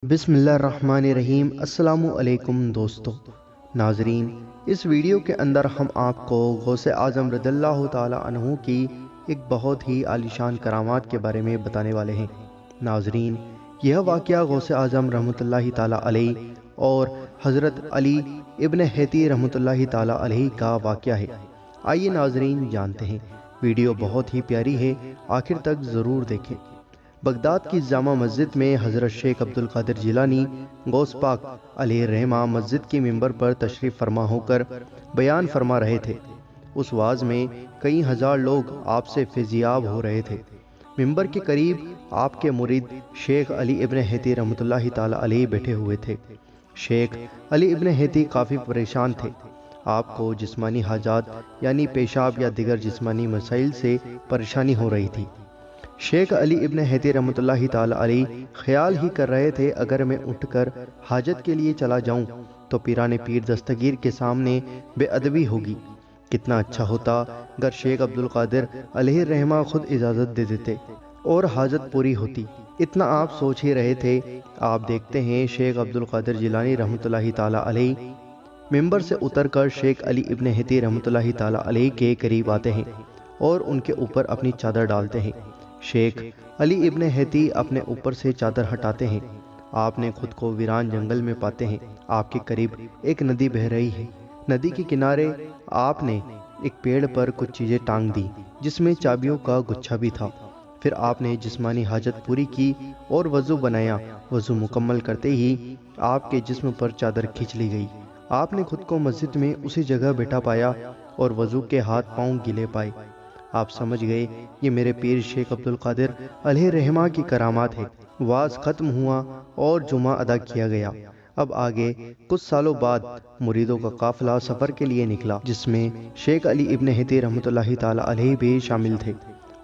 बिस्मिल्लाहिर्रहमानिर्रहीम। अस्सलाम वालेकुम दोस्तों। नाजरीन, इस वीडियो के अंदर हम आपको गौसे आज़म रज़ियल्लाहु ताला अन्हु की एक बहुत ही आलीशान करामात के बारे में बताने वाले हैं। नाजरीन, यह वाक़या गौसे आज़म रहमतुल्लाहि ताला अलैहि और हज़रत अली इब्न हैती रहमतुल्लाहि ताला अलैहि का वाक़या है। आइए नाजरीन जानते हैं। वीडियो बहुत ही प्यारी है, आखिर तक ज़रूर देखें। बगदाद की जामा मस्जिद में हज़रत शेख अब्दुल कादिर जिलानी गौस पाक अलैहिर्रहमा मस्जिद की मिंबर पर तशरीफ़ फरमा होकर बयान फरमा रहे थे। उस वाज में कई हज़ार लोग आपसे फ़ैज़याब हो रहे थे। मिंबर के करीब आपके मुरीद शेख अली इब्न हैती रहमतुल्लाहि ताला अलैहि बैठे हुए थे। शेख अली इब्न हैती काफ़ी परेशान थे। आपको जिस्मानी हाजात यानी पेशाब या दिगर जिस्मानी मसाइल से परेशानी हो रही थी। शेख अली इब्न हैती रहमतुल्लाहि ताला अलैहि ख्याल ही कर रहे थे, अगर मैं उठकर हाजत के लिए चला जाऊं तो पीराने पीर दस्तगीर के सामने बेअदबी होगी। कितना अच्छा होता अगर शेख अब्दुल कादिर अलैहिर्रहमा खुद इजाज़त दे देते और हाजत पूरी होती। इतना आप सोच ही रहे थे। आप देखते हैं शेख अब्दुल कादिर जिलानी रहमतुल्लाहि ताला अलैहि मिंबर से उतरकर शेख अली इब्न हैती रहमतुल्लाहि ताला अलैहि के करीब आते हैं और उनके ऊपर अपनी चादर डालते हैं। शेख अली इब्न हैती अपने ऊपर से चादर हटाते हैं। आपने खुद को वीरान जंगल में पाते हैं। आपके करीब एक नदी बह रही है। नदी के किनारे आपने एक पेड़ पर कुछ चीज़ें टांग दी, जिसमें चाबियों का गुच्छा भी था। फिर आपने जिस्मानी हाजत पूरी की और वज़ू बनाया। वज़ू मुकम्मल करते ही आपके जिस्म पर चादर खींच ली गई। आपने खुद को मस्जिद में उसी जगह बैठा पाया और वज़ू के हाथ पांव गीले पाए। आप समझ गए ये मेरे पीर शेख अब्दुल कादिर अलैहिर्रहमा की करामात है। वाज ख़त्म हुआ और जुमा अदा किया गया। अब आगे कुछ सालों बाद मुरीदों का काफ़िला सफ़र के लिए निकला, जिसमें शेख अली इब्न हैती रहमतुल्लाहि ताला अलैहि भी शामिल थे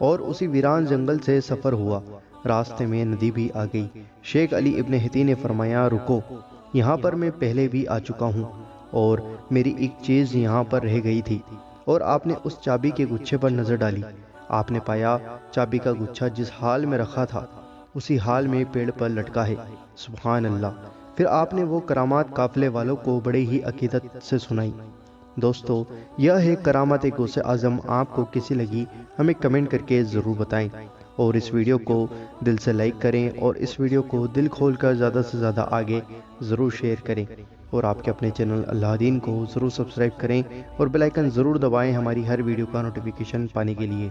और उसी वीरान जंगल से सफ़र हुआ। रास्ते में नदी भी आ गई। शेख अली इब्न हैती ने फरमाया, रुको, यहाँ पर मैं पहले भी आ चुका हूँ और मेरी एक चीज़ यहाँ पर रह गई थी। और आपने उस चाबी के गुच्छे पर नज़र डाली। आपने पाया चाबी का गुच्छा जिस हाल में रखा था उसी हाल में पेड़ पर लटका है। सुभान अल्लाह। फिर आपने वो करामात काफ़िले वालों को बड़े ही अकीदत से सुनाई। दोस्तों, यह है करामात गौसे आज़म। आपको कैसी लगी हमें कमेंट करके ज़रूर बताएं और इस वीडियो को दिल से लाइक करें और इस वीडियो को दिल खोलकर ज़्यादा से ज़्यादा आगे ज़रूर शेयर करें और आपके अपने चैनल अल्लाह दीन को ज़रूर सब्सक्राइब करें और बेल आइकन ज़रूर दबाएं हमारी हर वीडियो का नोटिफिकेशन पाने के लिए।